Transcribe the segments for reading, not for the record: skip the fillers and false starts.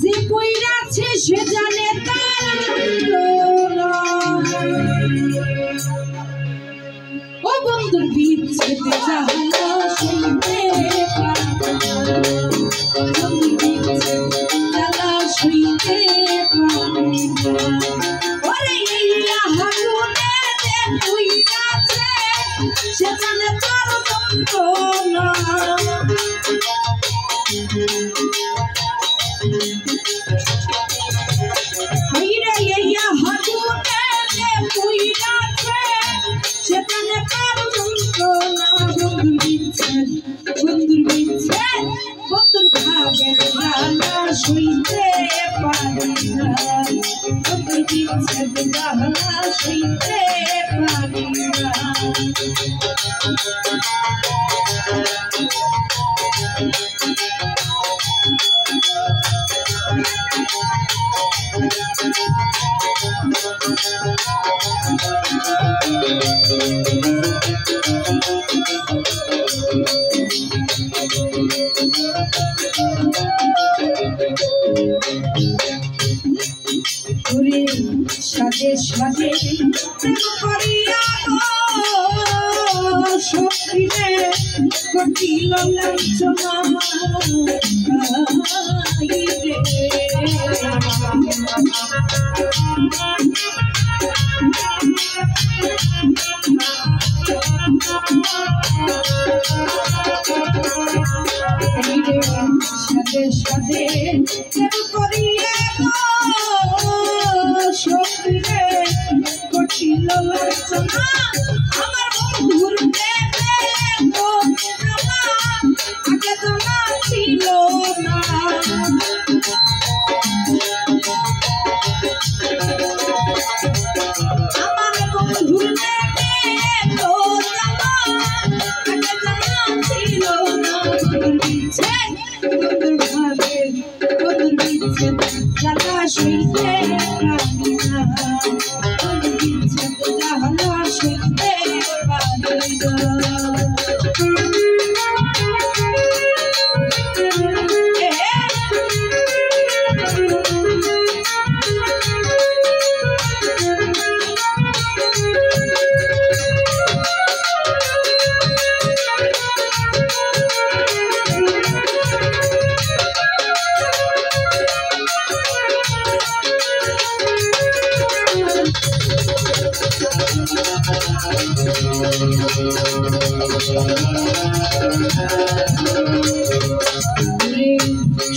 যে কইরাছে সে জানে তার ও বন্ধুর বিচ্ছেদ জাহালা শুনতে বন্ধুর বিচ্ছেদ জাহালা শুনতে ওরে হাগুনে যে কইরাছে সে জানে তার যন্ত্রণা বন্ধুর ভাবের জ্বালা সইতে পারি না বন্ধুর বিচ্ছেদ জ্বালা সইতে পারি না সাজে সাজে করিয়া সখিরে কটিল লাঞ্ছনা সাজে সাজে করিয়া সখিরে কটিল লাঞ্ছনা আমার বন্ধুর প্রেমে তো আগে জানা ছিল না আমার বন্ধুর প্রেমে তো আগে জানা ছিল না বন্ধুর বিচ্ছেদ জ্বালা সইতে পারি না বন্ধুর বিচ্ছেদ জ্বালা সইতে পারি না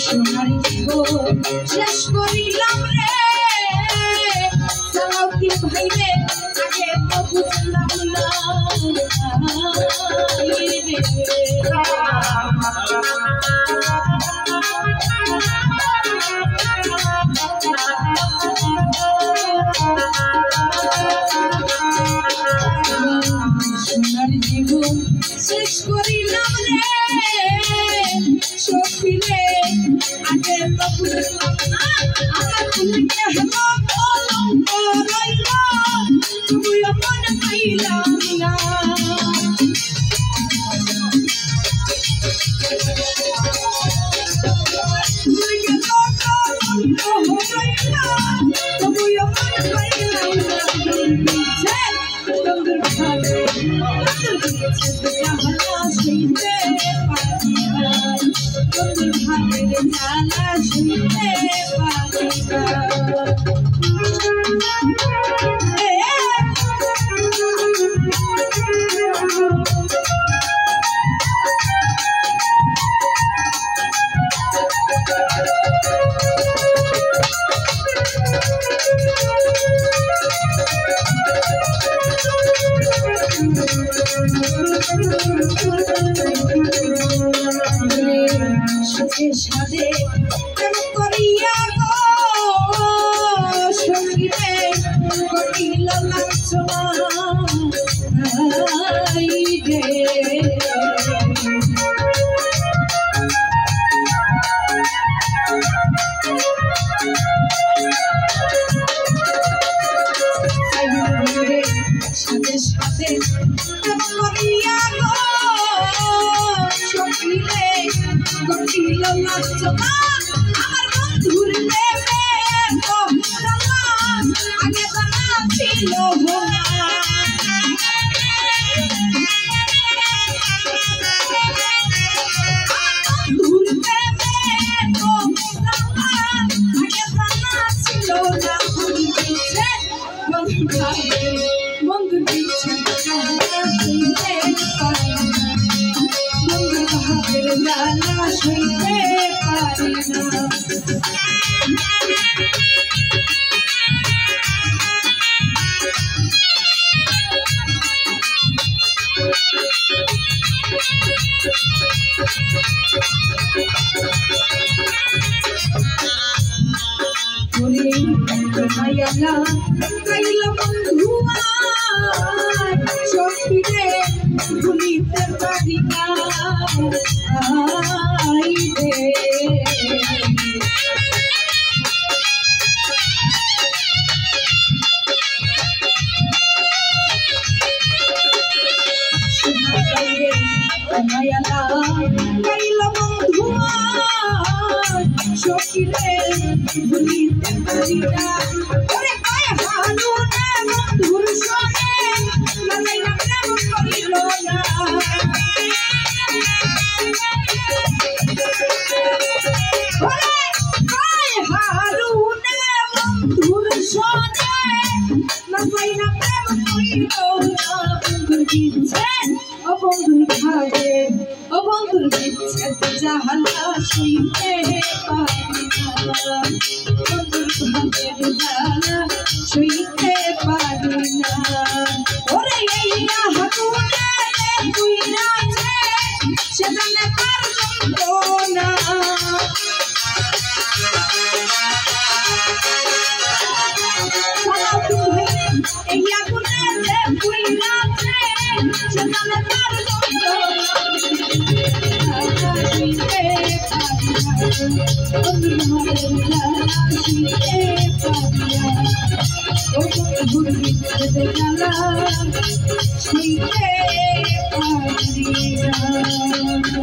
সোনার জীবন শেষ করিলাম রে সালাউদ্দিন ভাই রে আগে তো বুঝলাম না সোনার জীবন শেষ করিলাম রে সখিরে আগে তো বুঝলাম না আগে তুলকে হলো কলঙ্ক রইল তুমিও মনে পাইলাম না তুলকে তো কলঙ্ক রইল তুমিও মনে পাইলাম না বন্ধুর ভাবে বন্ধুর বিচ্ছেদ জ্বালা সইতে পারি না বন্ধুর ভাবের জ্বালা সইতে পারি না সাথে সাথে করিয়া গো সঙ্গীতে করিল লাঞ্ছনা সাথে সাথে করিয়া গো সঙ্গীতে কটিল লাঞ্ছনা আমার বন্ধুর প্রেমে তো জানা আগে জানা ছিল না বন্ধুর প্রেমে তো জানা আগে জানা ছিল না বন্ধু দিচ্ছে জানা সইতে পারি না মায়ালা কাইলা বন্ধু সখিরে ভুলিতে পারি না মায়ালা কাইলা বন্ধু সখিরে ভুলিতে পারি না ওরে কয় হানু না বন্ধুর সনে লাগাই না প্রেম করিল না ওরে কয় হানু না বন্ধুর সনে লাগাই না প্রেম করিল না বন্ধুর দিচ্ছে ও বন্ধুর ভাগে ও বন্ধুর দিচ্ছে জাহালা সইতে পারি না বন্ধুর ভাগের জালা সইতে পারি না ওরে এই আগুনে তুই নাচে সে জানে তার যন্ত্রণা এই আগুনে তুই নাচে সে জানে তার যন্ত্রণা সইতে পারি না বন্ধুর ভাগের জালা সইতে পারি না ও বন্ধুর ভাগের জালা সইতে পারি না।